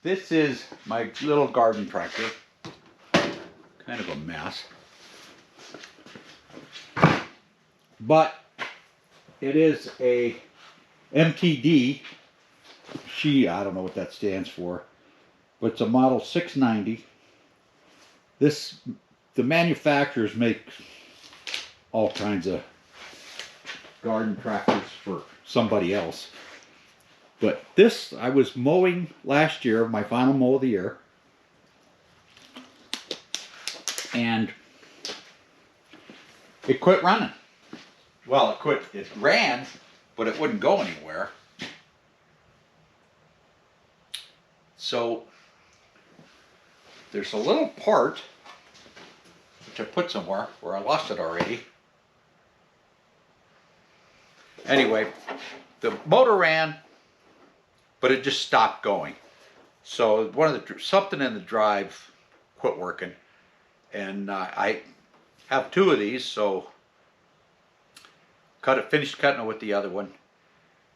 This is my little garden tractor. Kind of a mess. But it is a MTD. I don't know what that stands for. But it's a model 690. The manufacturers make all kinds of garden tractors for somebody else. But this, I was mowing last year, my final mow of the year. And it quit running. Well, it ran, but it wouldn't go anywhere. So there's a little part, which I put somewhere, where I lost it already. Anyway, the motor ran, but it just stopped going. So something in the drive quit working, and I have two of these, so finished cutting it with the other one.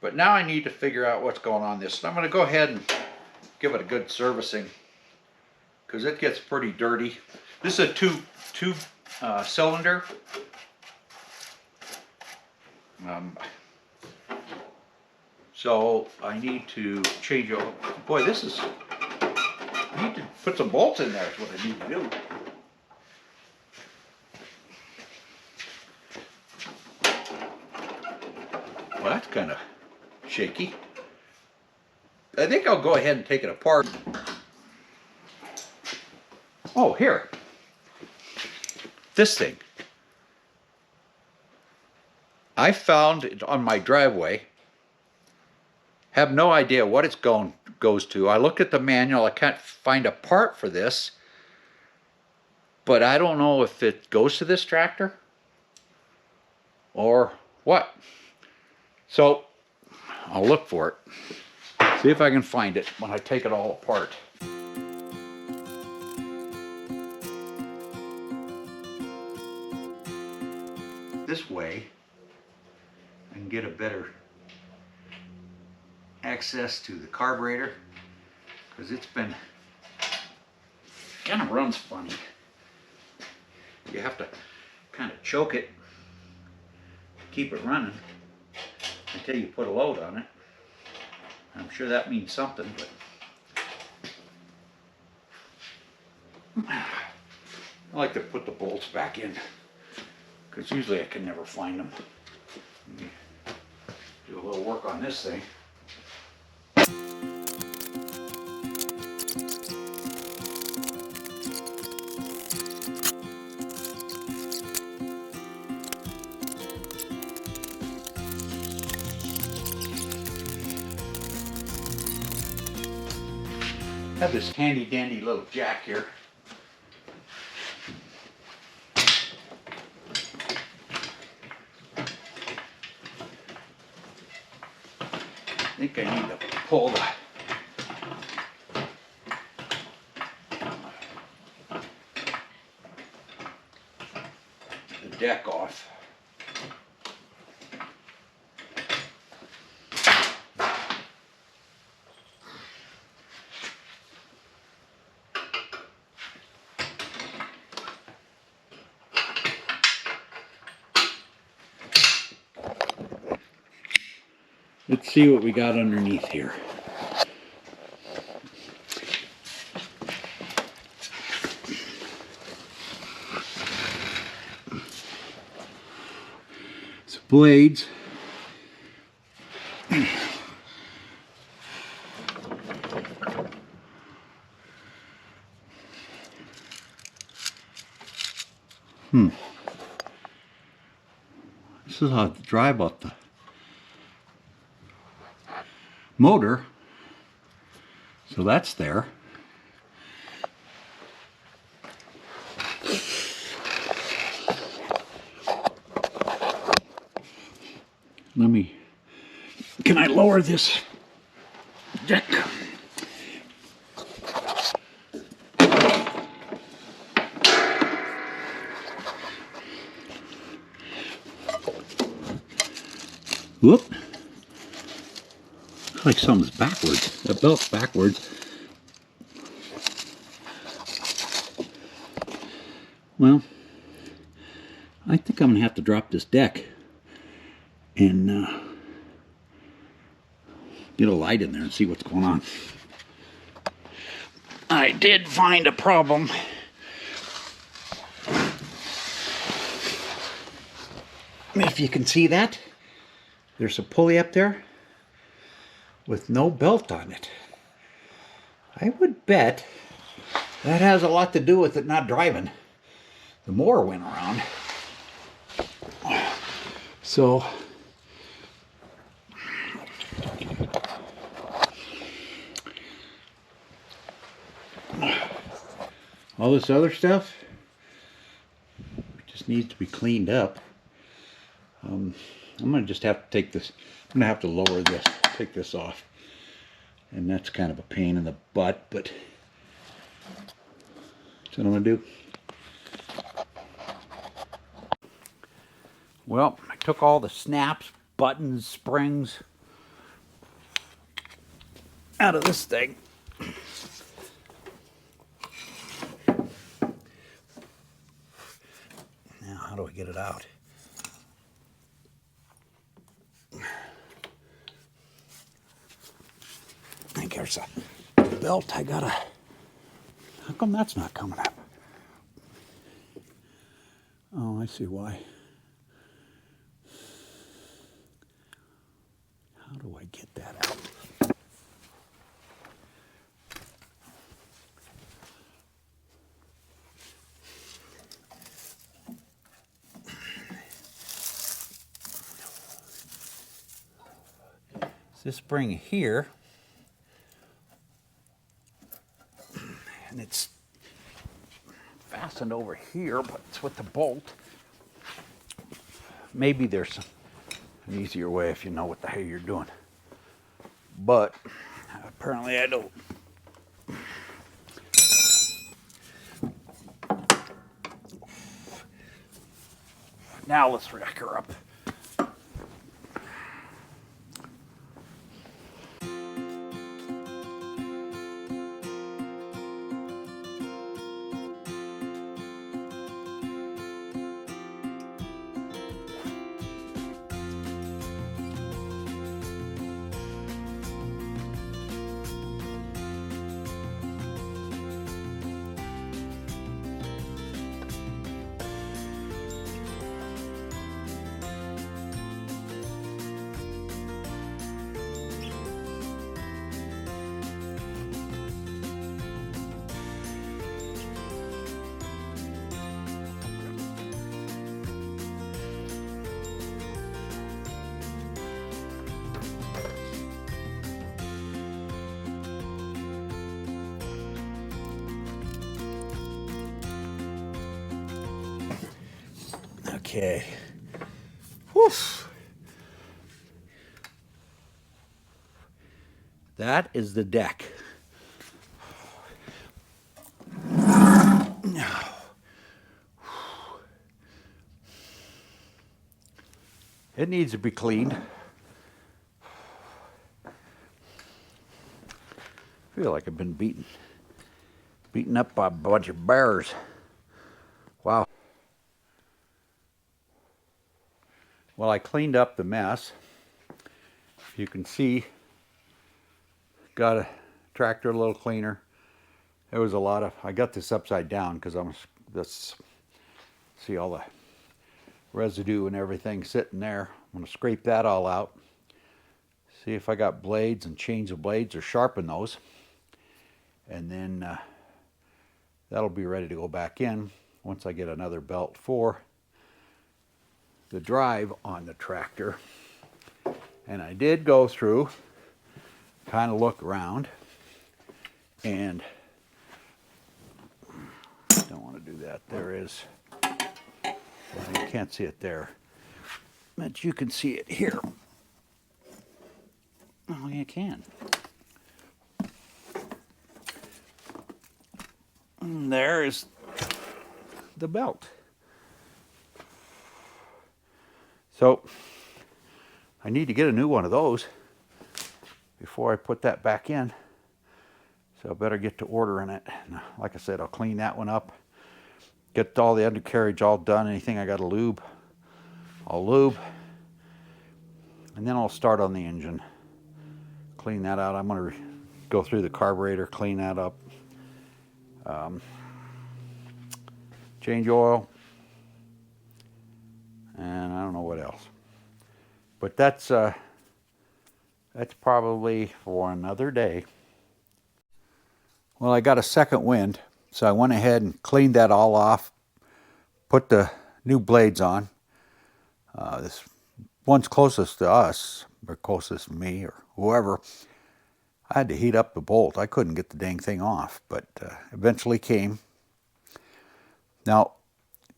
But now I need to figure out what's going on this. So I'm going to go ahead and give it a good servicing, because it gets pretty dirty. This is a two cylinder. So I need to change over. Boy, I need to put some bolts in there is what I need to do. Well, that's kind of shaky. I think I'll go ahead and take it apart. Oh, here. This thing. I found it on my driveway. Have no idea what it goes to. I looked at the manual. I can't find a part for this, but I don't know if it goes to this tractor or what. So I'll look for it. See if I can find it when I take it all apart. This way I can get a better access to the carburetor, because it's been kind of runs funny. You have to kind of choke it, keep it running until you put a load on it. I'm sure that means something, but I like to put the bolts back in, because usually I can never find them. Do a little work on this thing. I have this handy dandy little jack here. I think I need to pull the deck off. Let's see what we got underneath here. It's blades. This is how to drive up the motor. So that's there. Can I lower this deck? Whoop. Looks like something's backwards. The belt's backwards. Well, I think I'm going to have to drop this deck and get a light in there and see what's going on. I did find a problem. If you can see that, there's a pulley up there with no belt on it. I would bet that has a lot to do with it not driving. The mower went around. So all this other stuff just needs to be cleaned up. I'm going to just have to take this, I'm going to have to lower this, take this off. And that's kind of a pain in the butt, but that's what I'm going to do. Well, I took all the snaps, buttons, springs out of this thing. Now, how do I get it out? I think there's a belt I gotta... How come that's not coming up? Oh, I see why. How do I get that out? This spring here, and it's fastened over here, but it's with the bolt. Maybe there's an easier way if you know what the hell you're doing, but apparently I don't. Now let's rack her up. Okay. Whew. That is the deck. It needs to be cleaned. I feel like I've been beaten up by a bunch of bears. Wow. Well, I cleaned up the mess. You can see, got a tractor a little cleaner. There was a lot of, I got this upside down because see all the residue and everything sitting there. I'm gonna scrape that all out. See if I got blades and change the blades or sharpen those. And then that'll be ready to go back in once I get another belt for the drive on the tractor. And I did go through, kind of look around, and don't want to do that. There is, well, you can't see it there, but you can see it here. Oh, you can. And there is the belt. So I need to get a new one of those before I put that back in. So I better get to ordering it. And like I said, I'll clean that one up Get all the undercarriage all done. Anything I got to lube, I'll lube. And then I'll start on the engine. Clean that out. I'm going to go through the carburetor, clean that up. Change oil. And I don't know what else. But that's probably for another day. Well, I got a second wind, so I went ahead and cleaned that all off, put the new blades on. This one's closest to us, or closest to me, or whoever. I had to heat up the bolt. I couldn't get the dang thing off, but eventually came. Now,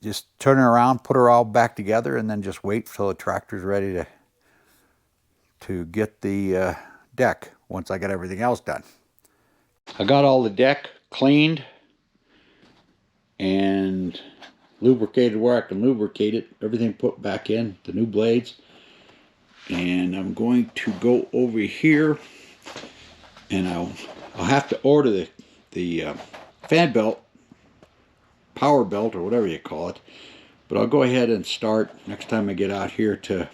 just turn her around, put her all back together, and then just wait till the tractor's ready to get the deck once I get everything else done. I got all the deck cleaned and lubricated where I can lubricate it. Everything put back in, the new blades. And I'm going to go over here, and I'll have to order the fan belt, power belt, or whatever you call it. But I'll go ahead and start next time I get out here to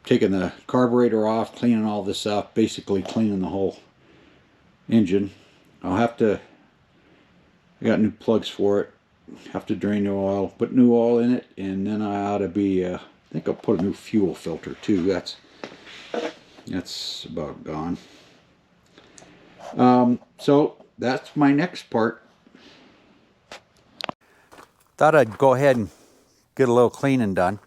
taking the carburetor off, cleaning all this up, basically cleaning the whole engine. I got new plugs for it. Have to drain the oil, put new oil in it, and then I ought to be, I think I'll put a new fuel filter too. That's about gone. So that's my next part. Thought I'd go ahead and get a little cleaning done.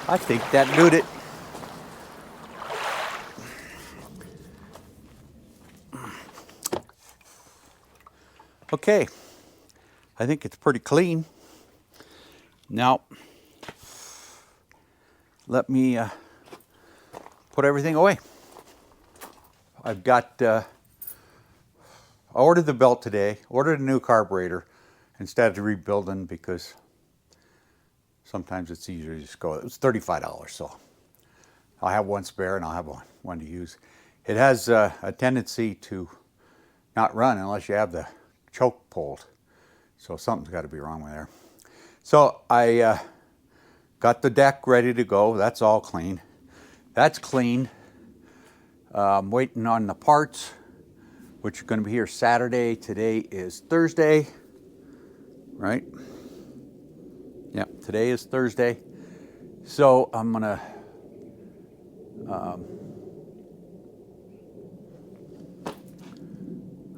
I think that did it. Okay, I think it's pretty clean. Now, let me put everything away. I've got, I ordered the belt today, ordered a new carburetor instead of rebuilding, because sometimes it's easier to just go. It was $35, so I'll have one spare and I'll have one to use. It has a tendency to not run unless you have the choke pulled. So something's got to be wrong with there. So I got the deck ready to go. That's all clean. That's clean. I'm waiting on the parts, which are going to be here Saturday. Today is Thursday, right? Yeah, today is Thursday. So I'm gonna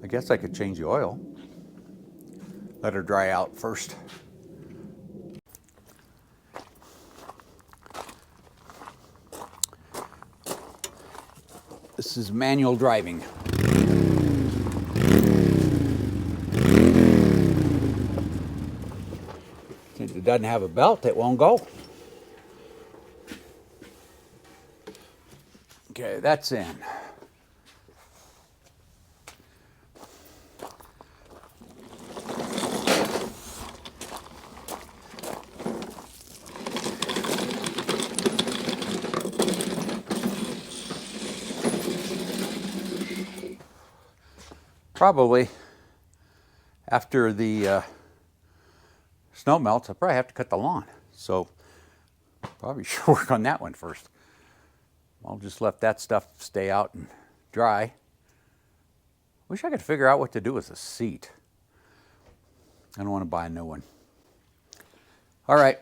I guess I could change the oil. Let her dry out first. This is manual driving. Since it doesn't have a belt, it won't go. Okay, that's in. Probably after the snow melts, I'll probably have to cut the lawn. So probably should work on that one first. I'll just let that stuff stay out and dry. Wish I could figure out what to do with the seat. I don't want to buy a new one. All right,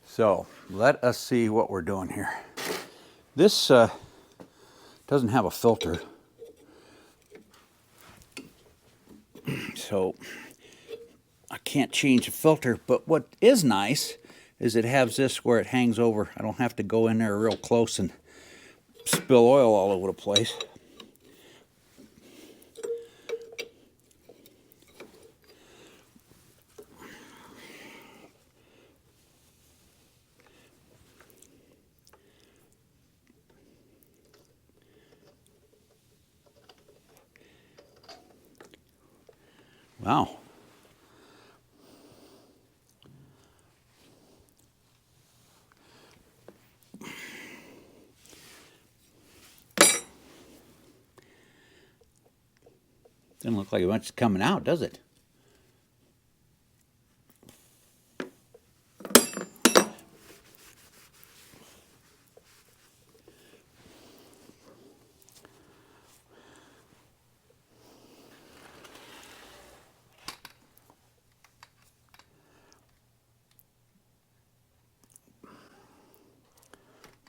so let us see what we're doing here. This doesn't have a filter. So I can't change the filter, but what is nice is it has this where it hangs over. I don't have to go in there real close and spill oil all over the place. Wow. Doesn't look like much coming out, does it?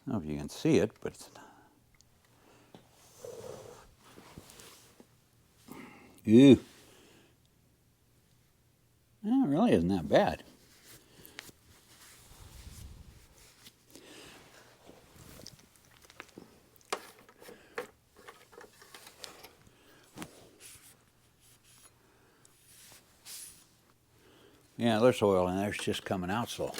I don't know if you can see it, but ew. Well, it really isn't that bad. Yeah, there's oil in there. It's just coming out slow.